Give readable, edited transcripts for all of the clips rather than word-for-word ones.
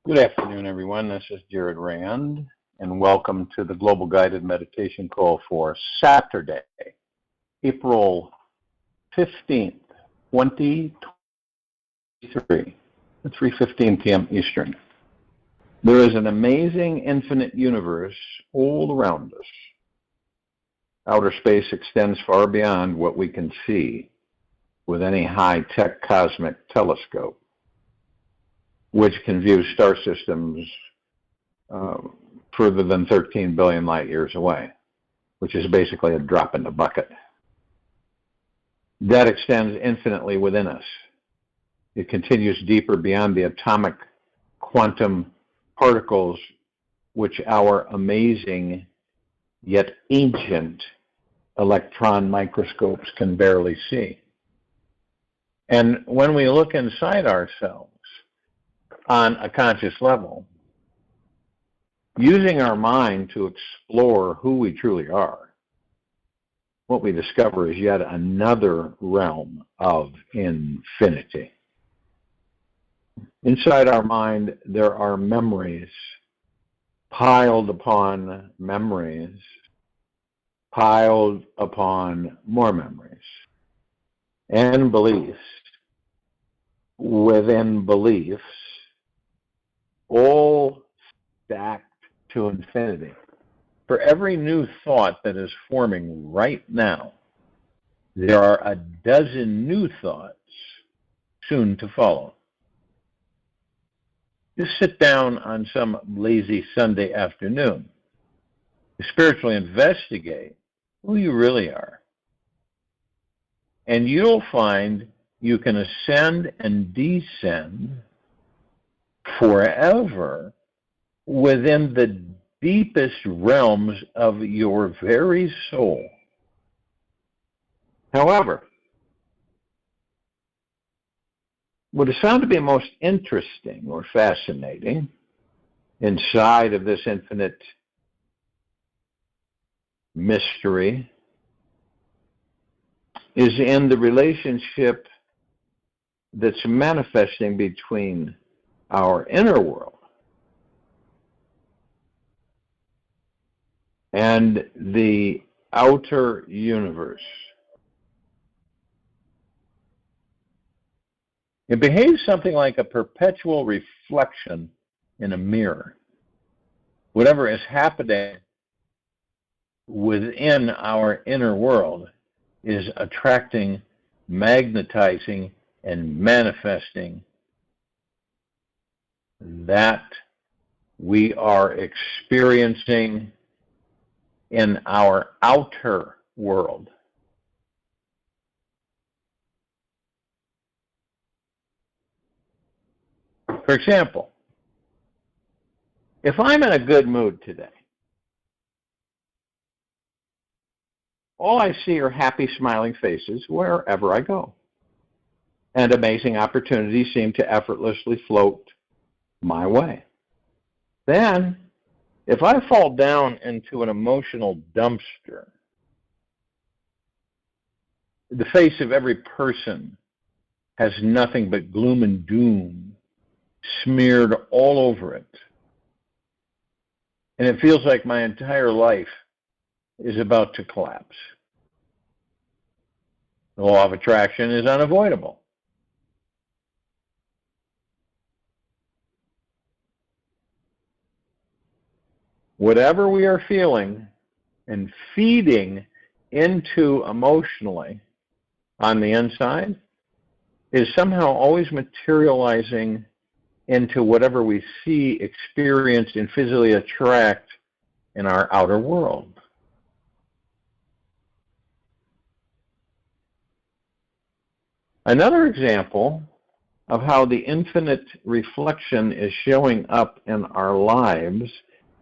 Good afternoon, everyone. This is Jared Rand, and welcome to the Global Guided Meditation Call for Saturday, April 15th, 2023, at 3:15 p.m. Eastern. There is an amazing infinite universe all around us. Outer space extends far beyond what we can see with any high-tech cosmic telescope, which can view star systems further than 13 billion light years away, which is basically a drop in the bucket. That extends infinitely within us. It continues deeper beyond the atomic quantum particles, which our amazing yet ancient electron microscopes can barely see. And when we look inside ourselves, on a conscious level, using our mind to explore who we truly are, what we discover is yet another realm of infinity. Inside our mind, there are memories, piled upon memories, piled upon more memories, and beliefs within beliefs, all stacked to infinity. For every new thought that is forming right now, there are a dozen new thoughts soon to follow. Just sit down on some lazy Sunday afternoon to spiritually investigate who you really are. And you'll find you can ascend and descend forever within the deepest realms of your very soul. However, what is found to be most interesting or fascinating inside of this infinite mystery is in the relationship that's manifesting between our inner world and the outer universe. It behaves something like a perpetual reflection in a mirror. Whatever is happening within our inner world is attracting, magnetizing, and manifesting that we are experiencing in our outer world. For example, if I'm in a good mood today, all I see are happy, smiling faces wherever I go, and amazing opportunities seem to effortlessly float my way. Then, if I fall down into an emotional dumpster, the face of every person has nothing but gloom and doom smeared all over it. And it feels like my entire life is about to collapse. The law of attraction is unavoidable. Whatever we are feeling and feeding into emotionally on the inside is somehow always materializing into whatever we see, experience, and physically attract in our outer world. Another example of how the infinite reflection is showing up in our lives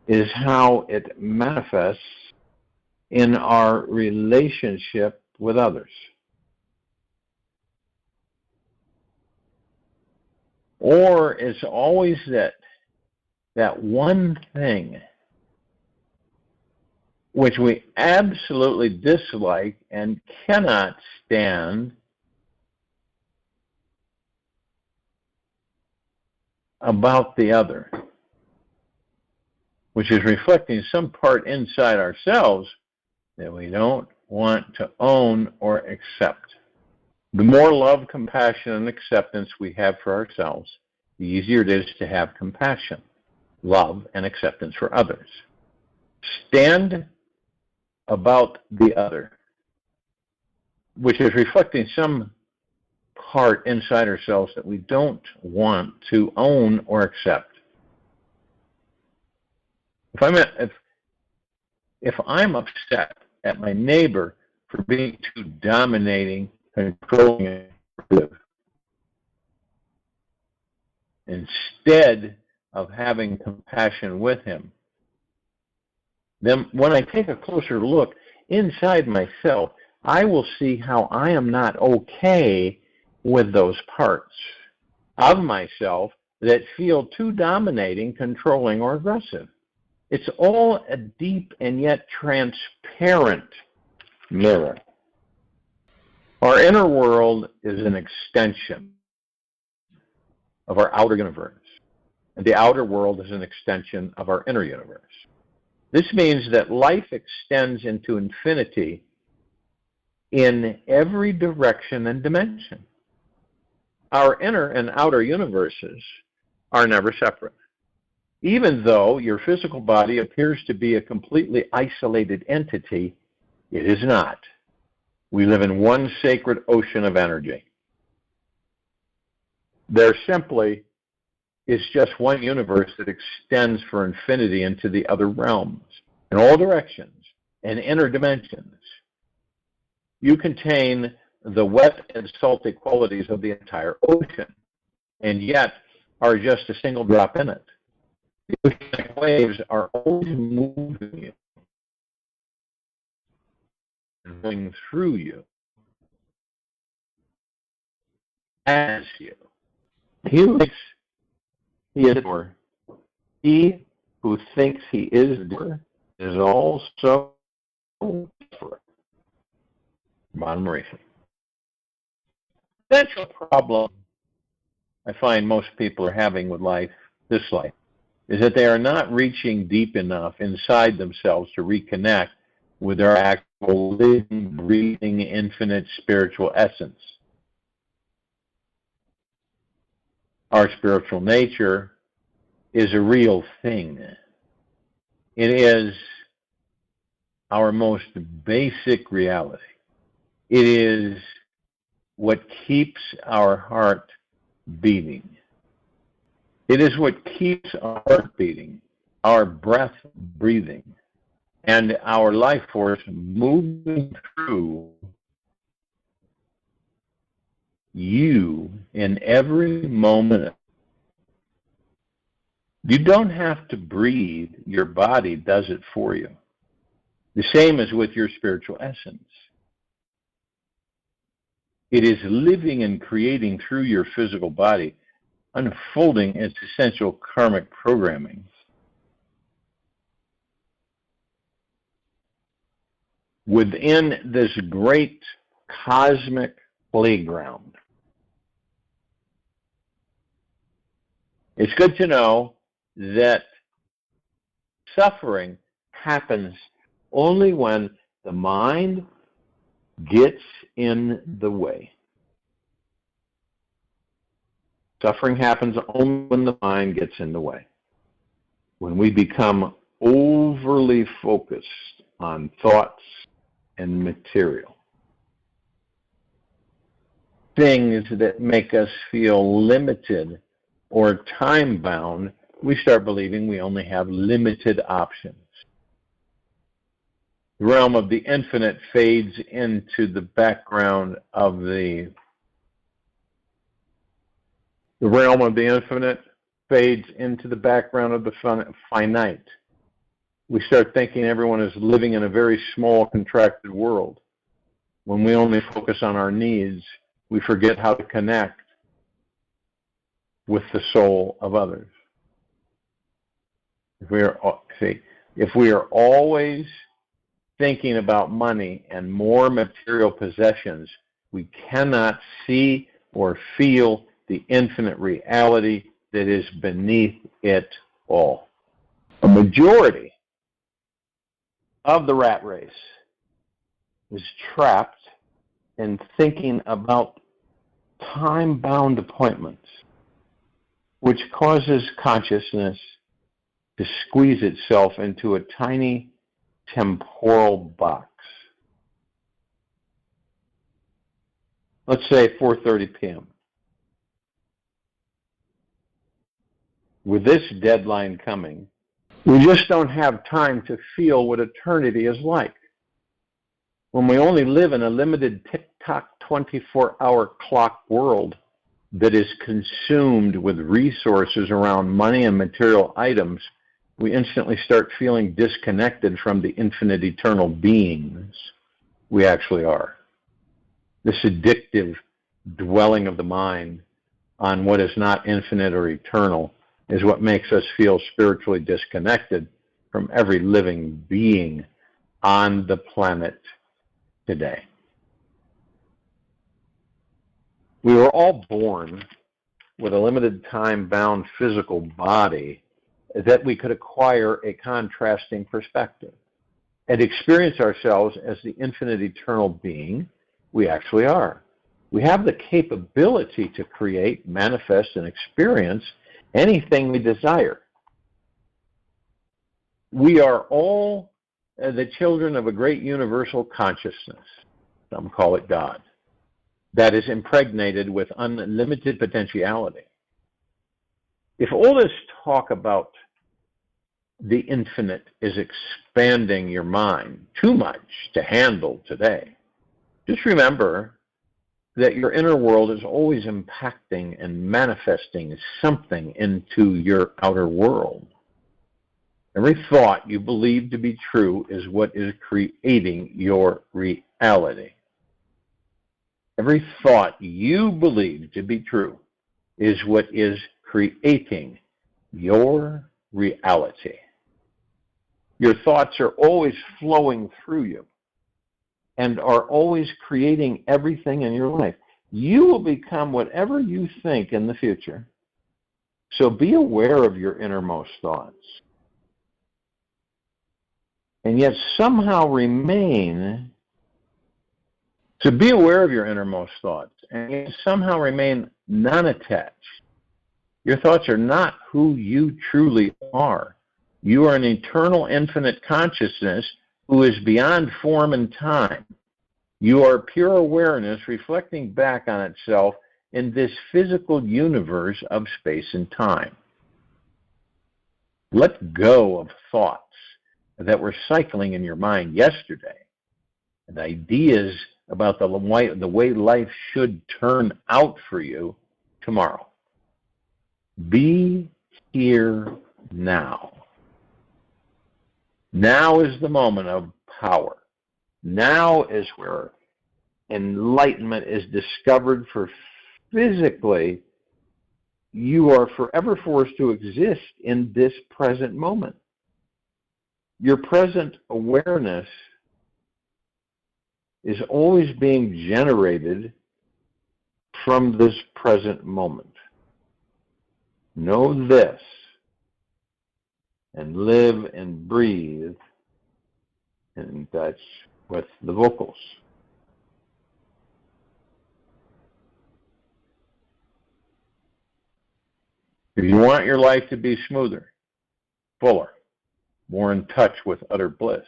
is how it manifests in our relationship with others. Or it's always that one thing which we absolutely dislike and cannot stand, about the other, which is reflecting some part inside ourselves that we don't want to own or accept. The more love, compassion, and acceptance we have for ourselves, the easier it is to have compassion, love, and acceptance for others. Stand about the other, which is reflecting some part inside ourselves that we don't want to own or accept. If I'm upset at my neighbor for being too dominating, controlling, and aggressive, instead of having compassion with him, then when I take a closer look inside myself, I will see how I am not okay with those parts of myself that feel too dominating, controlling, or aggressive. It's all a deep and yet transparent mirror. Our inner world is an extension of our outer universe, and the outer world is an extension of our inner universe. This means that life extends into infinity in every direction and dimension. Our inner and outer universes are never separate. Even though your physical body appears to be a completely isolated entity, it is not. We live in one sacred ocean of energy. There simply is just one universe that extends for infinity into the other realms, in all directions and inner dimensions. You contain the wet and salty qualities of the entire ocean, and yet are just a single drop in it. The oceanic waves are always moving you, and going through you, as you. He who thinks he is a doer, he who thinks he is a doer is also a sufferer. Moderation. That's a problem I find most people are having with life, this life, is that they are not reaching deep enough inside themselves to reconnect with their actual living, breathing, infinite spiritual essence. Our spiritual nature is a real thing. It is our most basic reality. It is what keeps our heart beating. It is what keeps our heart beating, our breath breathing, and our life force moving through you in every moment. You don't have to breathe. Your body does it for you. The same as with your spiritual essence. It is living and creating through your physical body, unfolding its essential karmic programming. Within this great cosmic playground, it's good to know that suffering happens only when the mind gets in the way. Suffering happens only when the mind gets in the way. When we become overly focused on thoughts and material. Things that make us feel limited or time-bound, we start believing we only have limited options. The realm of the infinite fades into the background of the realm of the infinite fades into the background of the finite. We start thinking everyone is living in a very small, contracted world. When we only focus on our needs, we forget how to connect with the soul of others. If we are always thinking about money and more material possessions, we cannot see or feel the infinite reality that is beneath it all. A majority of the rat race is trapped in thinking about time-bound appointments, which causes consciousness to squeeze itself into a tiny temporal box. Let's say 4:30 p.m. With this deadline coming, we just don't have time to feel what eternity is like. When we only live in a limited tick-tock 24-hour clock world that is consumed with resources around money and material items, we instantly start feeling disconnected from the infinite eternal beings we actually are. This addictive dwelling of the mind on what is not infinite or eternal is what makes us feel spiritually disconnected from every living being on the planet today. We were all born with a limited time-bound physical body that we could acquire a contrasting perspective and experience ourselves as the infinite eternal being we actually are. We have the capability to create, manifest, and experience anything we desire. We are all the children of a great universal consciousness, some call it God, that is impregnated with unlimited potentiality. If all this talk about the infinite is expanding your mind too much to handle today, just remember that your inner world is always impacting and manifesting something into your outer world. Every thought you believe to be true is what is creating your reality. Every thought you believe to be true is what is creating your reality. Your thoughts are always flowing through you and are always creating everything in your life. You will become whatever you think in the future. So be aware of your innermost thoughts. And yet somehow remain, so be aware of your innermost thoughts and yet somehow remain non-attached. Your thoughts are not who you truly are. You are an eternal, infinite consciousness who is beyond form and time. You are pure awareness reflecting back on itself in this physical universe of space and time. Let go of thoughts that were cycling in your mind yesterday and ideas about the way life should turn out for you tomorrow. Be here now. Now is the moment of power. Now is where enlightenment is discovered, for physically you are forever forced to exist in this present moment. Your present awareness is always being generated from this present moment. Know this and live and breathe in touch with the vocals. If you want your life to be smoother, fuller, more in touch with utter bliss,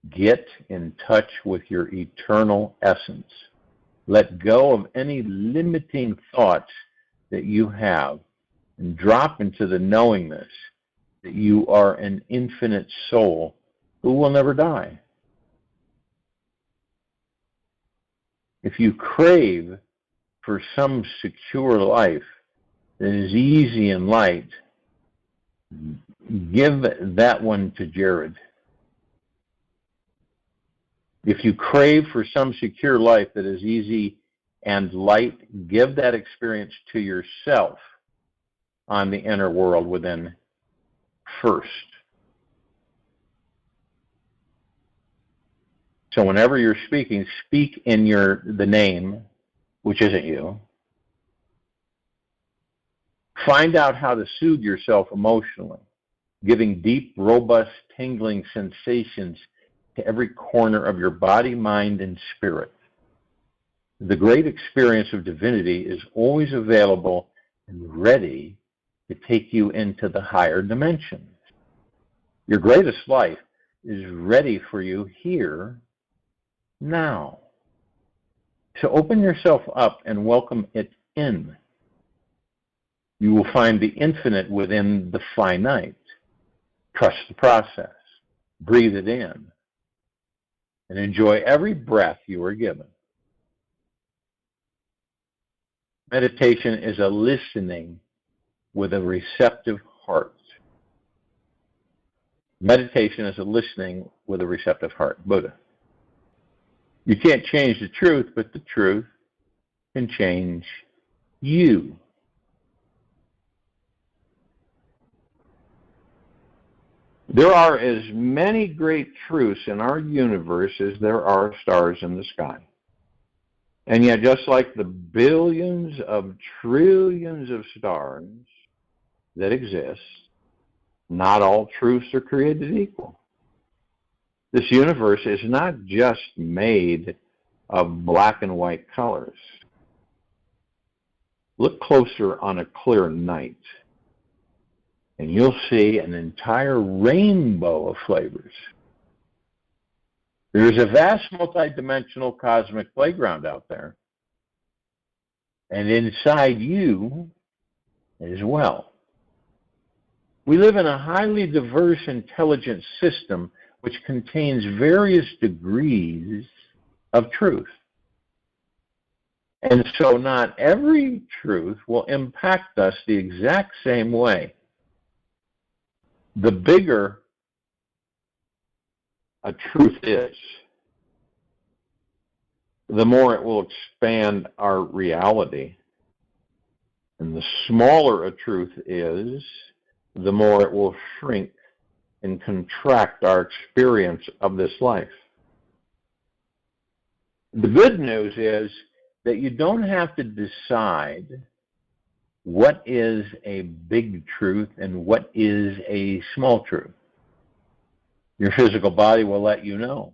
get in touch with your eternal essence. Let go of any limiting thoughts that you have and drop into the knowingness that you are an infinite soul who will never die. If you crave for some secure life that is easy and light, give that one to Jared. If you crave for some secure life that is easy and light, give that experience to yourself on the inner world within first. So whenever you're speaking, speak in the name, which isn't you. Find out how to soothe yourself emotionally, giving deep, robust, tingling sensations to every corner of your body, mind, and spirit. The great experience of divinity is always available and ready to take you into the higher dimensions. Your greatest life is ready for you here, now. So open yourself up and welcome it in. You will find the infinite within the finite. Trust the process. Breathe it in. And enjoy every breath you are given. Meditation is a listening with a receptive heart. Meditation is a listening with a receptive heart. Buddha. You can't change the truth, but the truth can change you. There are as many great truths in our universe as there are stars in the sky. And yet, just like the billions of trillions of stars that exist, not all truths are created equal. This universe is not just made of black and white colors. Look closer on a clear night, and you'll see an entire rainbow of flavors. There's a vast multidimensional cosmic playground out there, and inside you as well. We live in a highly diverse, intelligent system which contains various degrees of truth. And so not every truth will impact us the exact same way. The bigger a truth is, the more it will expand our reality. And the smaller a truth is, the more it will shrink and contract our experience of this life. The good news is that you don't have to decide what is a big truth and what is a small truth. Your physical body will let you know.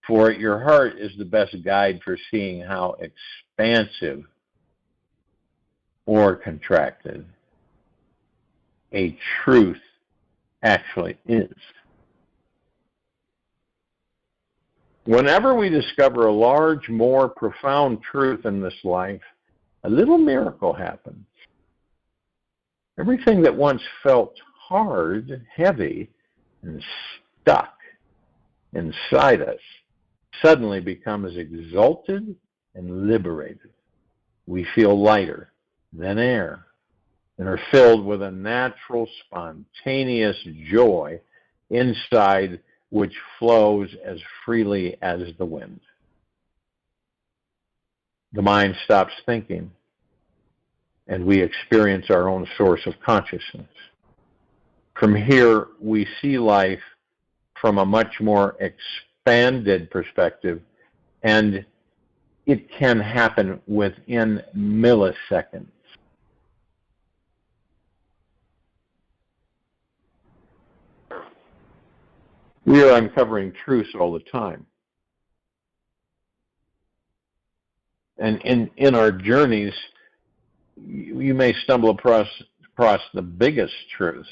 For your heart is the best guide for seeing how expansive or contracted a truth actually is. Whenever we discover a large, more profound truth in this life, a little miracle happens. Everything that once felt hard, heavy, and stuck inside us suddenly becomes exalted and liberated. We feel lighter than air and are filled with a natural, spontaneous joy inside which flows as freely as the wind. The mind stops thinking, and we experience our own source of consciousness. From here, we see life from a much more expanded perspective, and it can happen within milliseconds. We are uncovering truths all the time. And in our journeys, you may stumble across the biggest truths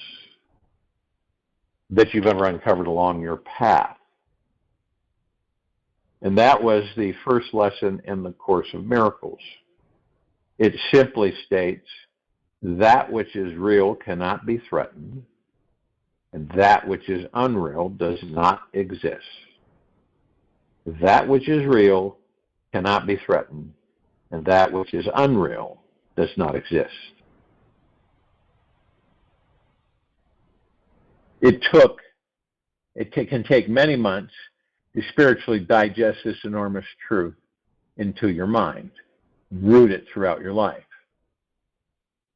that you've ever uncovered along your path. And that was the first lesson in the Course of Miracles. It simply states, that which is real cannot be threatened, and that which is unreal does not exist. That which is real cannot be threatened, and that which is unreal does not exist. It can take many months to spiritually digest this enormous truth into your mind, root it throughout your life.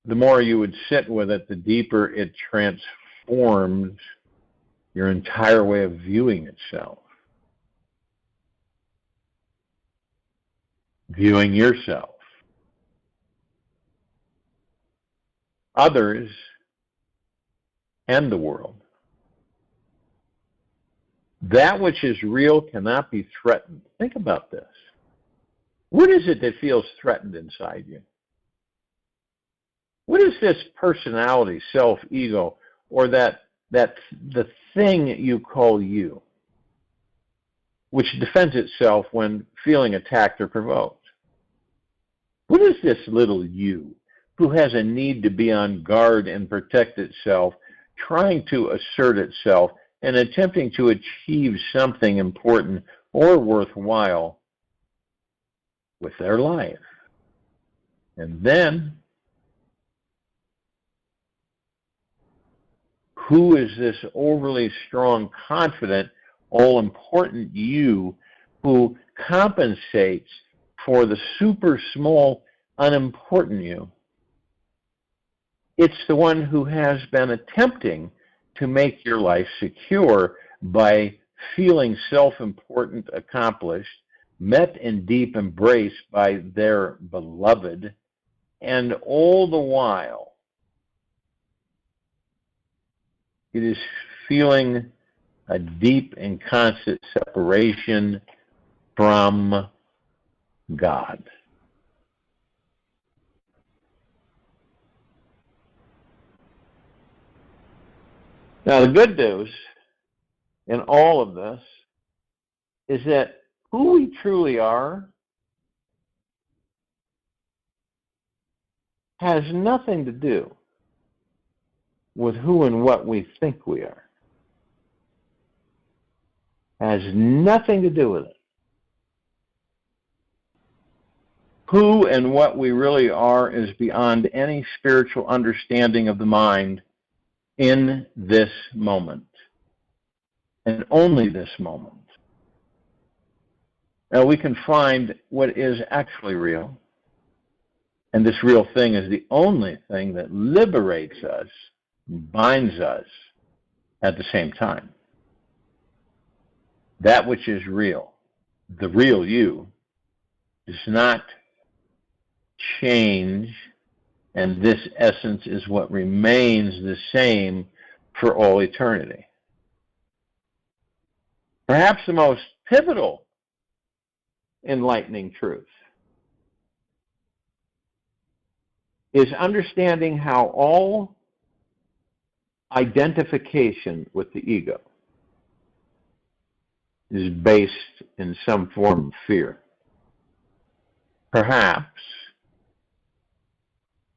The more you would sit with it, the deeper it transforms your entire way of viewing itself, viewing yourself. others, and the world. That which is real cannot be threatened. Think about this. What is it that feels threatened inside you? What is this personality, self, ego, or the thing you call you, which defends itself when feeling attacked or provoked? What is this little you who has a need to be on guard and protect itself, trying to assert itself and attempting to achieve something important or worthwhile with their life? And then, who is this overly strong, confident, all-important you who compensates for the super small, unimportant you? It's the one who has been attempting to make your life secure by feeling self-important, accomplished, met in deep embrace by their beloved, and all the while it is feeling a deep and constant separation from God. Now, the good news in all of this is that who we truly are has nothing to do with who and what we think we are. Has nothing to do with it. Who and what we really are is beyond any spiritual understanding of the mind in this moment, and only this moment. Now, we can find what is actually real, and this real thing is the only thing that liberates us, binds us at the same time. That which is real, the real you, does not change, and this essence is what remains the same for all eternity. Perhaps the most pivotal enlightening truth is understanding how all identification with the ego is based in some form of fear. Perhaps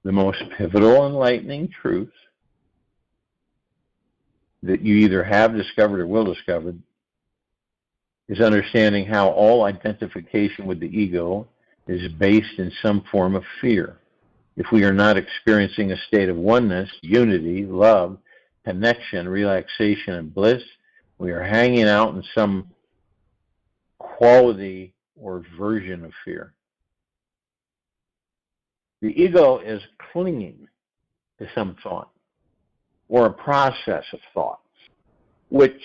the most pivotal enlightening truth that you either have discovered or will discover is understanding how all identification with the ego is based in some form of fear. If we are not experiencing a state of oneness, unity, love, connection, relaxation, and bliss, we are hanging out in some quality or version of fear. The ego is clinging to some thought or a process of thoughts, which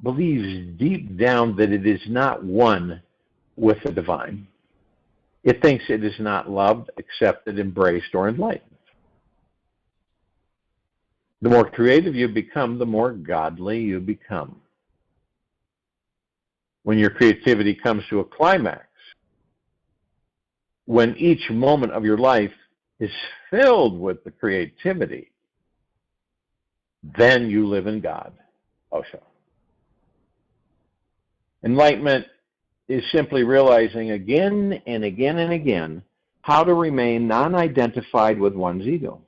believes deep down that it is not one with the divine. It thinks it is not loved, accepted, embraced, or enlightened. The more creative you become, the more godly you become. When your creativity comes to a climax, when each moment of your life is filled with the creativity, then you live in God. Osho. Enlightenment is simply realizing again and again and again how to remain non-identified with one's ego.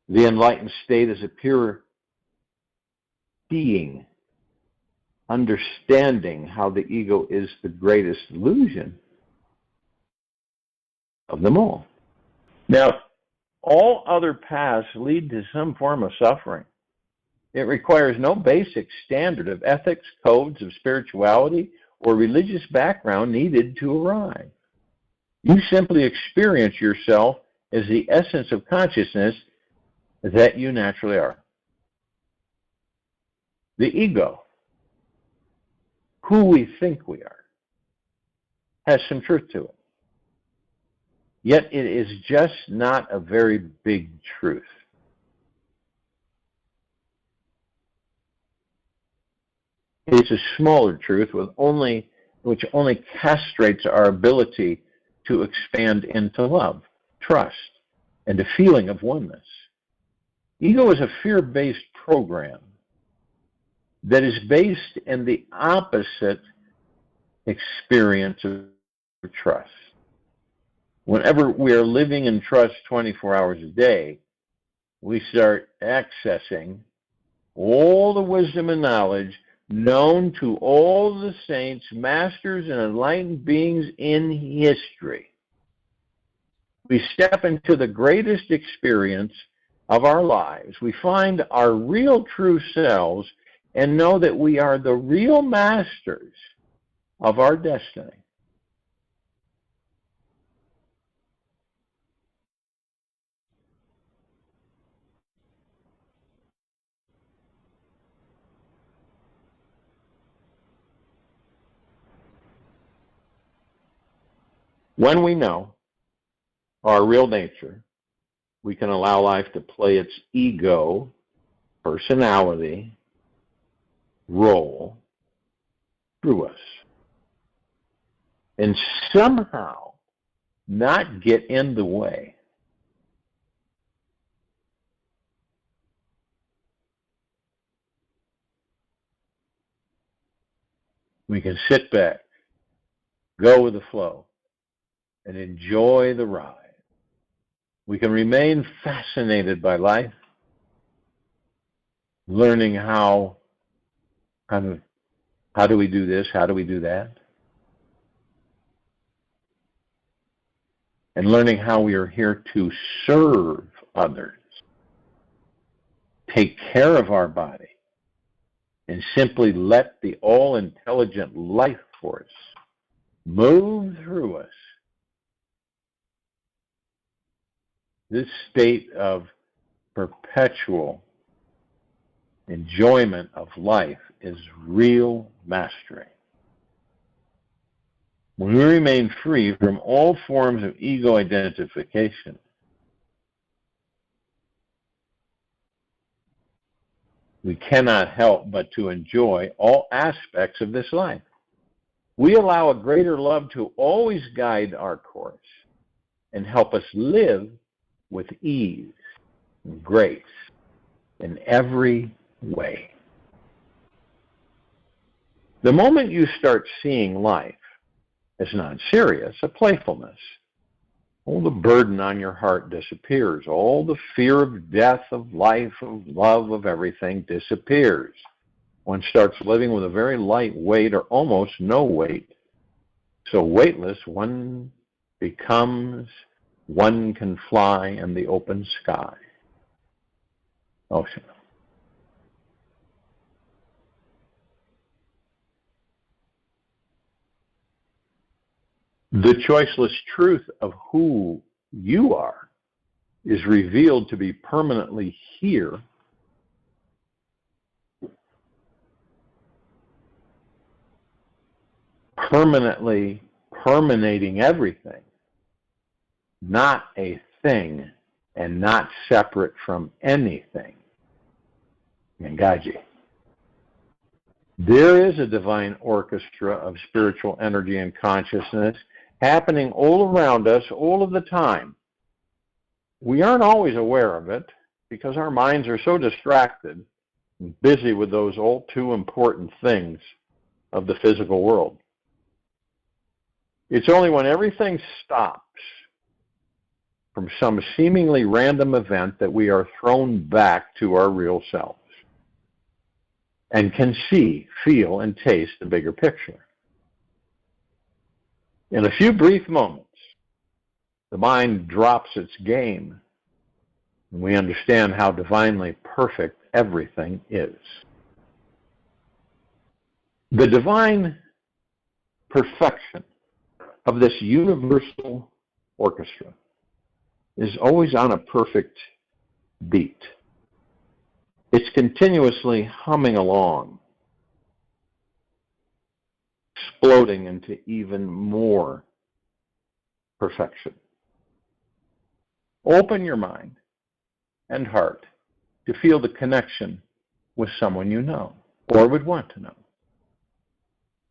The enlightened state is a pure being, understanding how the ego is the greatest illusion of them all. Now, all other paths lead to some form of suffering. It requires no basic standard of ethics, codes of spirituality, or religious background needed to arrive. You simply experience yourself as the essence of consciousness that you naturally are. The ego, who we think we are, has some truth to it. Yet it is just not a very big truth. It's a smaller truth which only castrates our ability to expand into love, trust, and a feeling of oneness. Ego is a fear-based program that is based in the opposite experience of trust. Whenever we are living in trust 24 hours a day, we start accessing all the wisdom and knowledge known to all the saints, masters, and enlightened beings in history. We step into the greatest experience of our lives. We find our real true selves and know that we are the real masters of our destiny. When we know our real nature, we can allow life to play its ego, personality, role through us. And somehow not get in the way. We can sit back, go with the flow, and enjoy the ride. We can remain fascinated by life, learning how do we do this, how do we do that, and learning how we are here to serve others, take care of our body, and simply let the all-intelligent life force move through us. This state of perpetual enjoyment of life is real mastery. When we remain free from all forms of ego identification, we cannot help but to enjoy all aspects of this life. We allow a greater love to always guide our course and help us live with ease and grace in every way. The moment you start seeing life as non-serious, a playfulness, all the burden on your heart disappears. All the fear of death, of life, of love, of everything disappears. One starts living with a very light weight or almost no weight. So weightless, one becomes, one can fly in the open sky. Ocean. The choiceless truth of who you are is revealed to be permanently here, permanently permeating everything, not a thing and not separate from anything. Mengaji. There is a divine orchestra of spiritual energy and consciousness happening all around us all of the time. We aren't always aware of it because our minds are so distracted and busy with those all too important things of the physical world. It's only when everything stops from some seemingly random event that we are thrown back to our real selves and can see, feel, and taste the bigger picture. In a few brief moments, the mind drops its game, and we understand how divinely perfect everything is. The divine perfection of this universal orchestra is always on a perfect beat. It's continuously humming along, exploding into even more perfection. Open your mind and heart to feel the connection with someone you know or would want to know,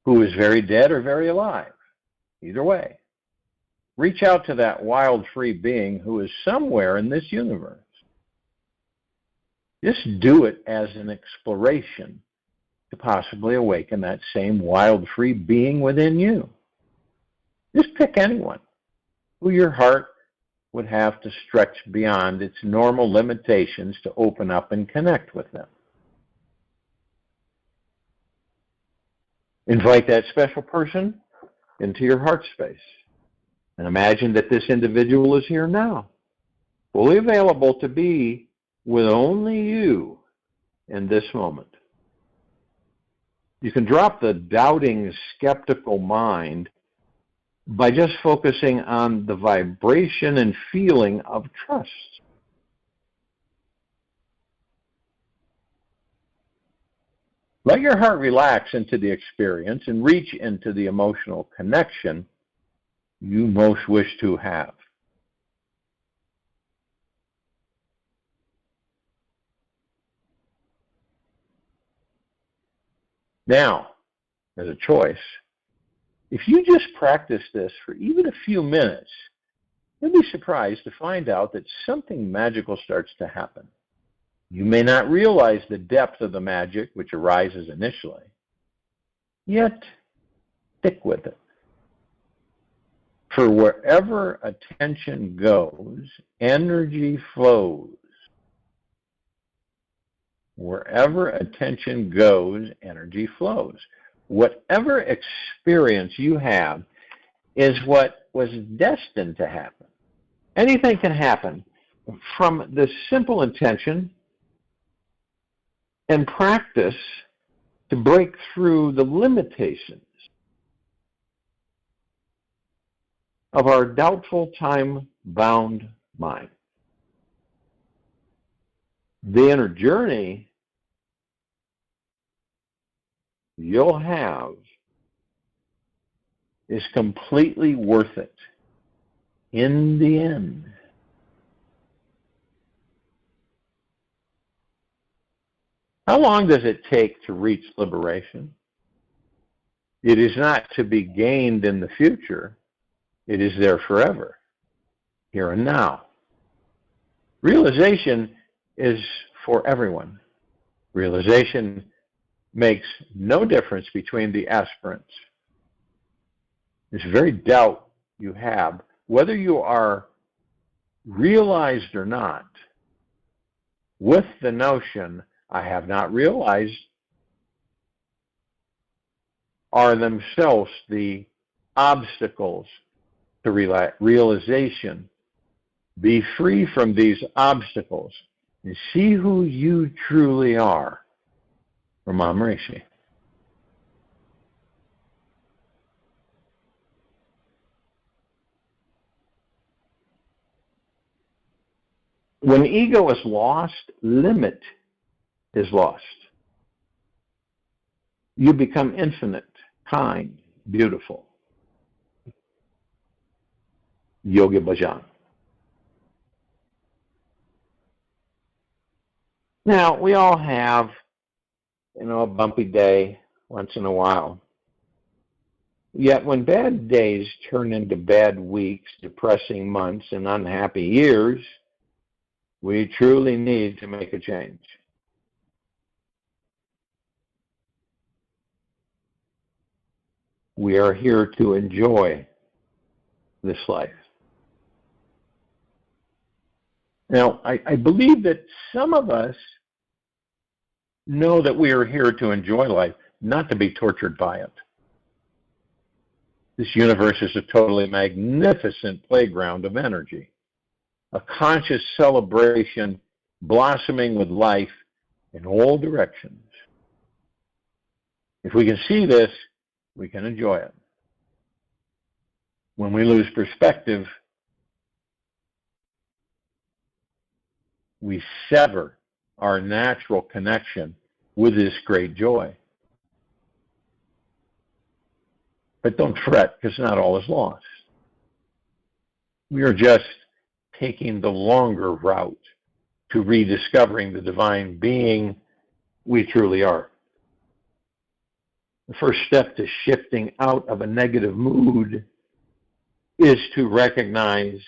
who is very dead or very alive. Either way, reach out to that wild, free being who is somewhere in this universe. Just do it as an exploration to possibly awaken that same wild, free being within you. Just pick anyone who your heart would have to stretch beyond its normal limitations to open up and connect with them. Invite that special person into your heart space and imagine that this individual is here now, fully available to be with only you in this moment. You can drop the doubting, skeptical mind by just focusing on the vibration and feeling of trust. Let your heart relax into the experience and reach into the emotional connection you most wish to have. Now, as a choice, if you just practice this for even a few minutes, you'll be surprised to find out that something magical starts to happen. You may not realize the depth of the magic which arises initially, yet stick with it. For wherever attention goes, energy flows. Wherever attention goes, energy flows. Whatever experience you have is what was destined to happen. Anything can happen from the simple intention and practice to break through the limitations of our doubtful, time-bound mind. The inner journey you'll have is completely worth it in the end. How long does it take to reach liberation? It is not to be gained in the future. It is there forever, here and now. Realization is for everyone. Realization makes no difference between the aspirants. This very doubt you have, whether you are realized or not, with the notion, I have not realized, are themselves the obstacles to realization. Be free from these obstacles and see who you truly are. From Maharishi. When ego is lost, limit is lost. You become infinite, kind, beautiful. Yogi Bhajan. Now, we all have, a bumpy day once in a while. Yet when bad days turn into bad weeks, depressing months, and unhappy years, we truly need to make a change. We are here to enjoy this life. Now, I believe that some of us know that we are here to enjoy life, not to be tortured by it. This universe is a totally magnificent playground of energy, a conscious celebration blossoming with life in all directions. If we can see this, we can enjoy it. When we lose perspective, we sever our natural connection with this great joy. But don't fret, because not all is lost. We are just taking the longer route to rediscovering the divine being we truly are. The first step to shifting out of a negative mood is to recognize,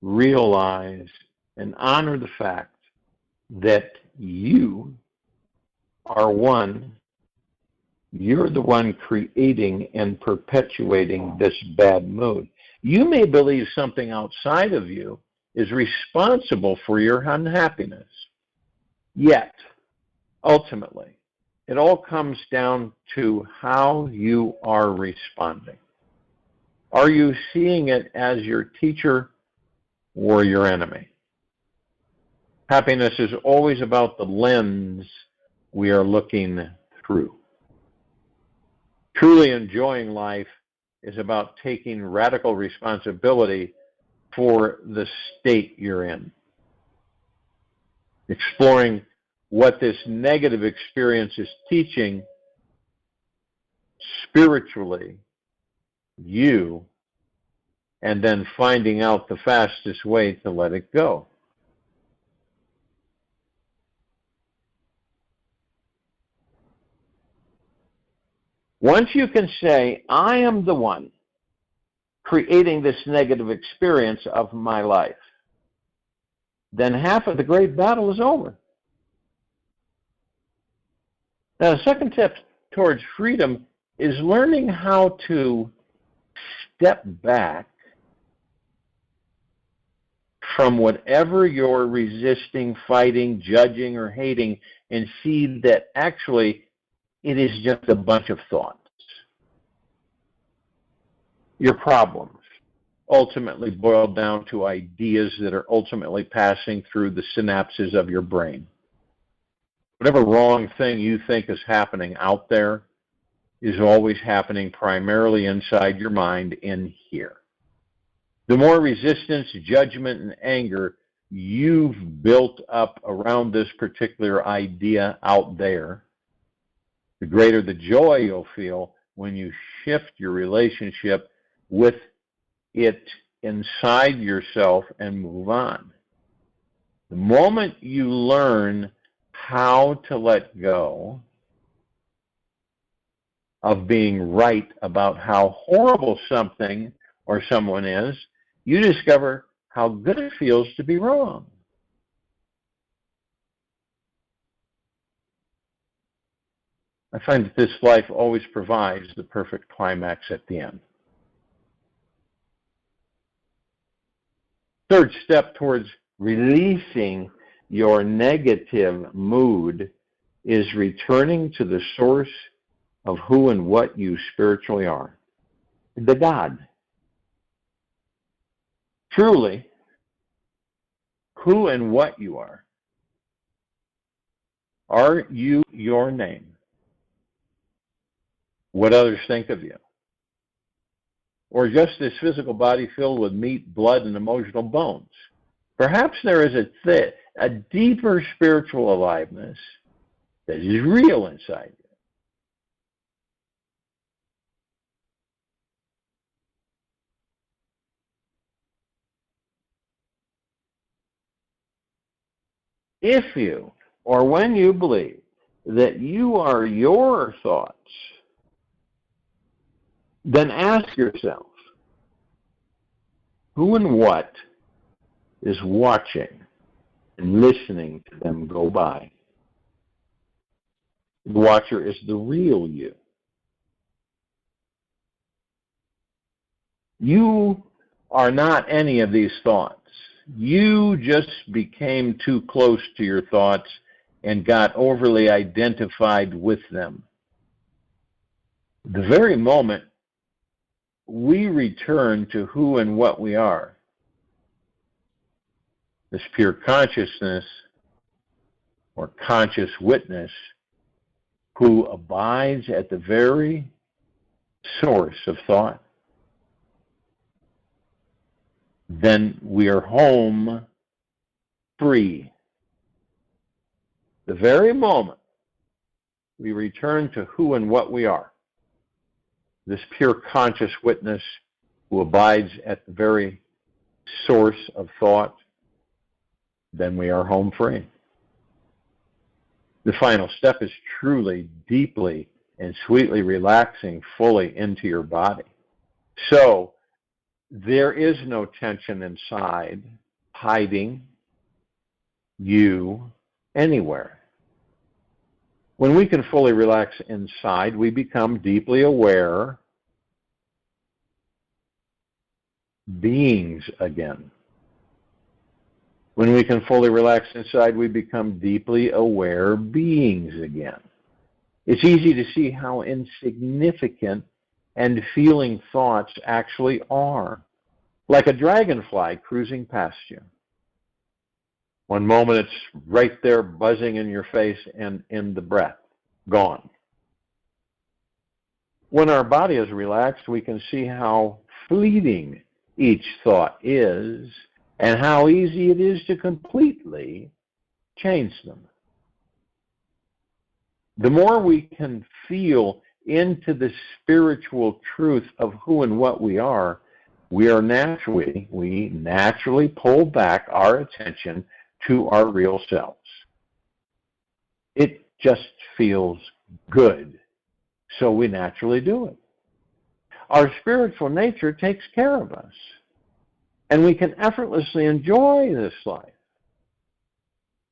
realize, and honor the fact that you are one. You're the one creating and perpetuating this bad mood. You may believe something outside of you is responsible for your unhappiness. Yet, ultimately, it all comes down to how you are responding. Are you seeing it as your teacher or your enemy? Happiness is always about the lens we are looking through. Truly enjoying life is about taking radical responsibility for the state you're in. Exploring what this negative experience is teaching spiritually you, and then finding out the fastest way to let it go. Once you can say, I am the one creating this negative experience of my life, then half of the great battle is over. Now, the second step towards freedom is learning how to step back from whatever you're resisting, fighting, judging, or hating, and see that actually it is just a bunch of thoughts. Your problems ultimately boil down to ideas that are ultimately passing through the synapses of your brain. Whatever wrong thing you think is happening out there is always happening primarily inside your mind in here. The more resistance, judgment, and anger you've built up around this particular idea out there, the greater the joy you'll feel when you shift your relationship with it inside yourself and move on. The moment you learn how to let go of being right about how horrible something or someone is, you discover how good it feels to be wrong. I find that this life always provides the perfect climax at the end. Third step towards releasing your negative mood is returning to the source of who and what you spiritually are, the God. Truly, who and what you are. Are you your name? What others think of you? Or just this physical body filled with meat, blood, and emotional bones? Perhaps there is a deeper spiritual aliveness that is real inside you. If you, or when you believe that you are your thoughts, then ask yourself, who and what is watching and listening to them go by? The watcher is the real you. You are not any of these thoughts. You just became too close to your thoughts and got overly identified with them. The very moment we return to who and what we are, this pure consciousness or conscious witness who abides at the very source of thought, then we are home free. The very moment we return to who and what we are, this pure conscious witness who abides at the very source of thought, then we are home free. The final step is truly, deeply, and sweetly relaxing fully into your body. So there is no tension inside, hiding you anywhere. When we can fully relax inside, we become deeply aware beings again. When we can fully relax inside, we become deeply aware beings again. It's easy to see how insignificant and feeling thoughts actually are, like a dragonfly cruising past you. One moment it's right there buzzing in your face and in the breath, gone. When our body is relaxed, we can see how fleeting each thought is and how easy it is to completely change them. The more we can feel into the spiritual truth of who and what we naturally pull back our attention to our real selves. It just feels good, so we naturally do it. Our spiritual nature takes care of us, and we can effortlessly enjoy this life,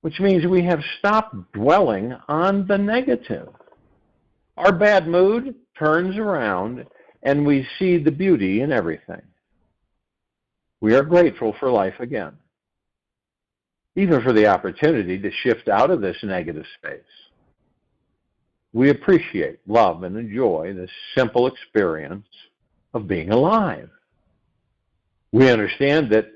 which means we have stopped dwelling on the negative. Our bad mood turns around, and we see the beauty in everything. We are grateful for life again, even for the opportunity to shift out of this negative space. We appreciate, love, and enjoy this simple experience of being alive. We understand that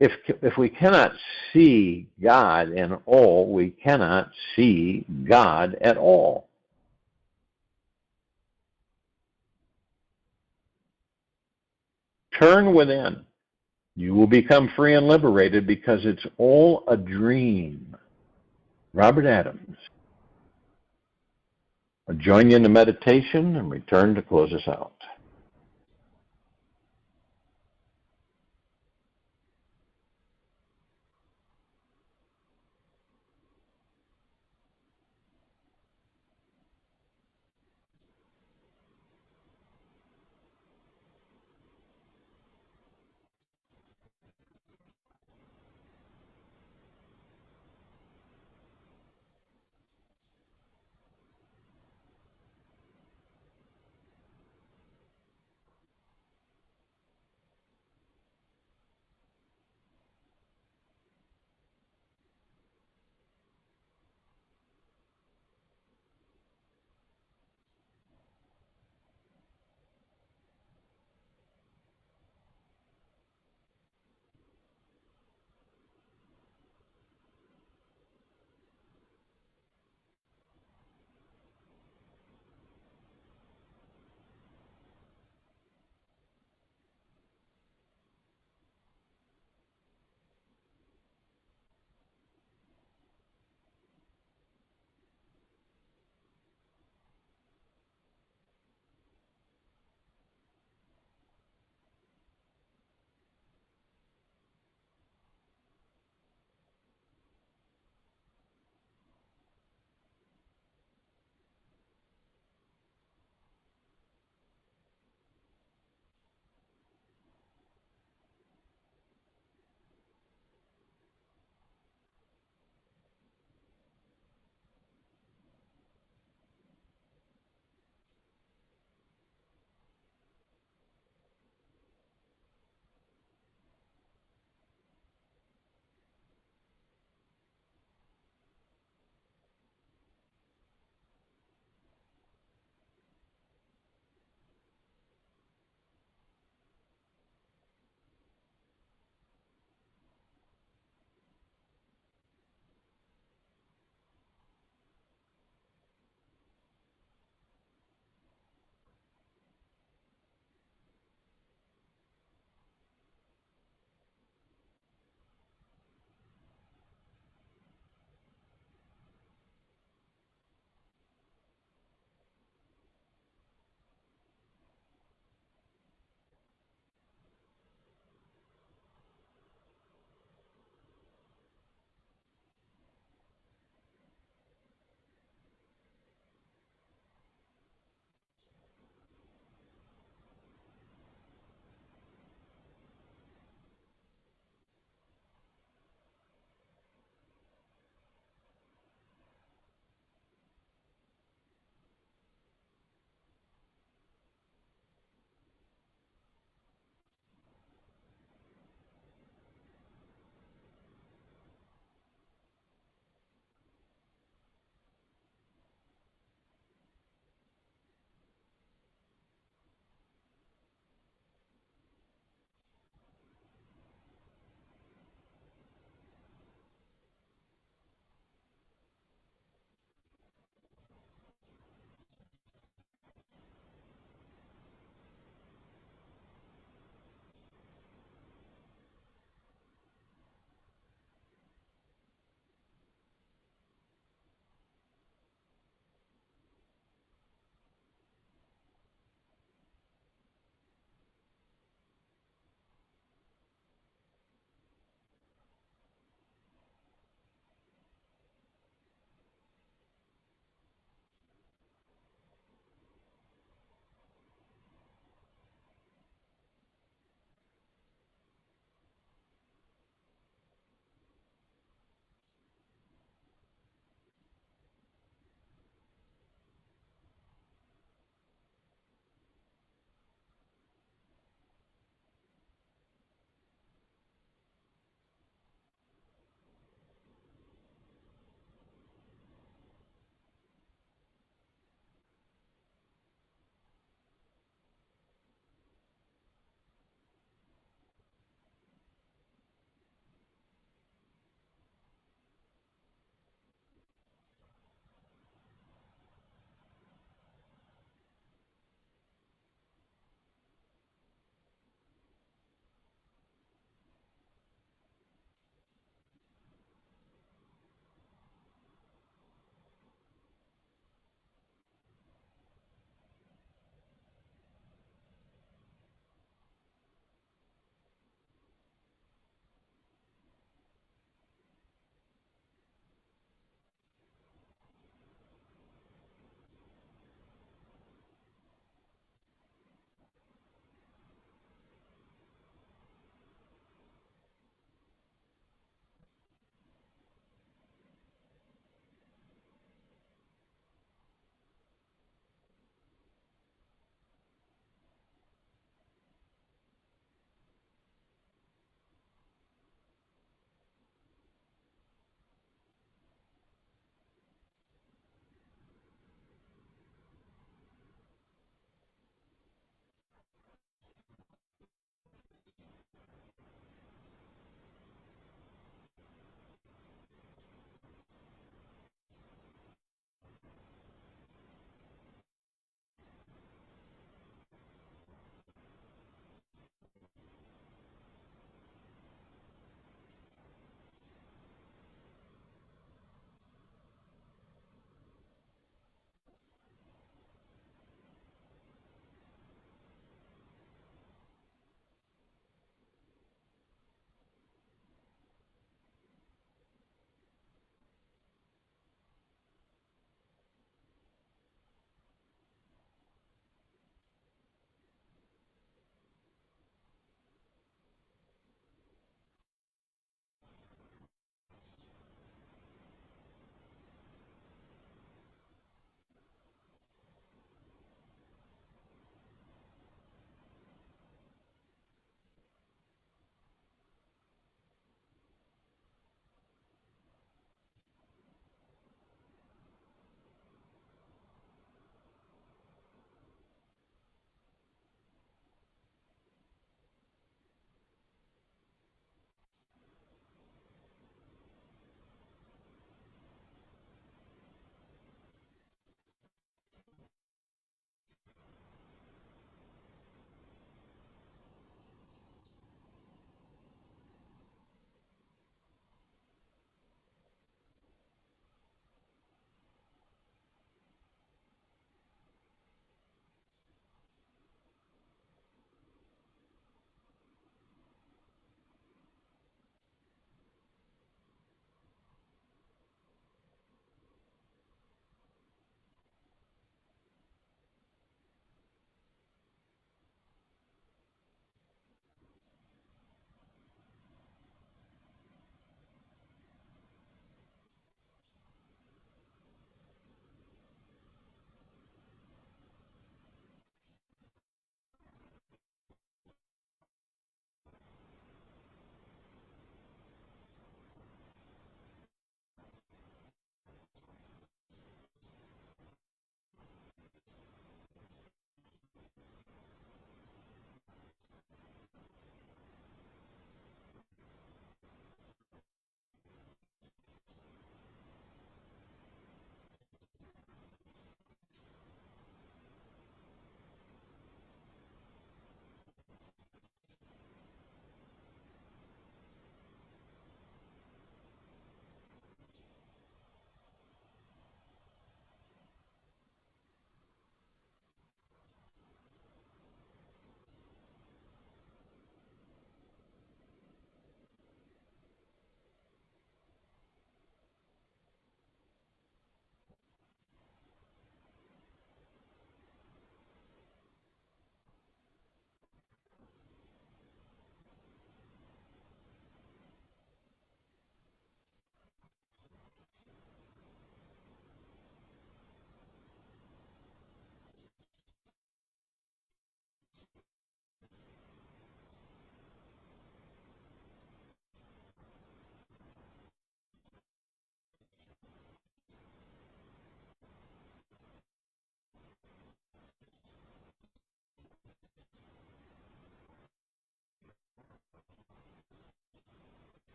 if we cannot see God in all, we cannot see God at all. Turn within. You will become free and liberated because it's all a dream. Robert Adams. I'll join you in the meditation and return to close us out.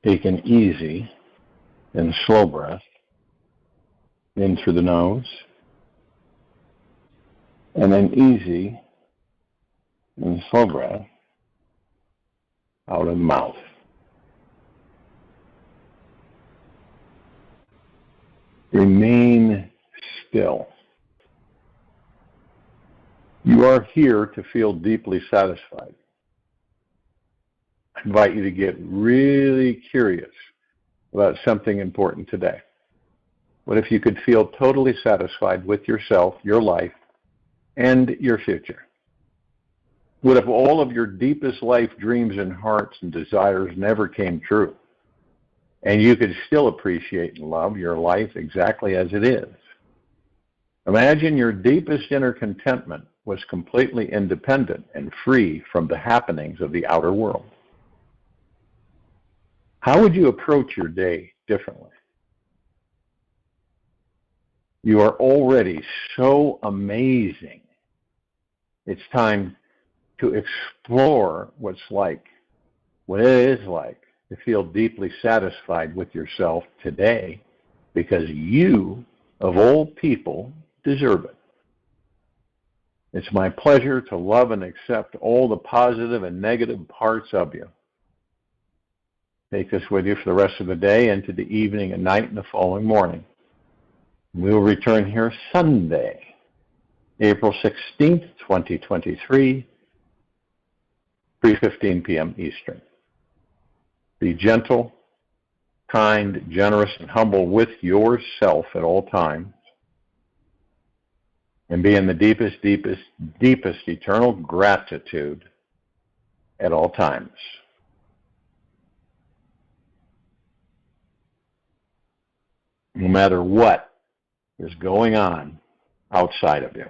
Take an easy and slow breath in through the nose, and an easy and slow breath out of the mouth. Remain still. You are here to feel deeply satisfied. I invite you to get really curious about something important today. What if you could feel totally satisfied with yourself, your life, and your future? What if all of your deepest life dreams and hearts and desires never came true, and you could still appreciate and love your life exactly as it is? Imagine your deepest inner contentment was completely independent and free from the happenings of the outer world. How would you approach your day differently? You are already so amazing. It's time to explore what it is like to feel deeply satisfied with yourself today, because you, of all people, deserve it. It's my pleasure to love and accept all the positive and negative parts of you. Take this with you for the rest of the day, into the evening and night and the following morning. We will return here Sunday, April 16th, 2023, 3:15 p.m. Eastern. Be gentle, kind, generous, and humble with yourself at all times. And be in the deepest, deepest, deepest eternal gratitude at all times. No matter what is going on outside of you.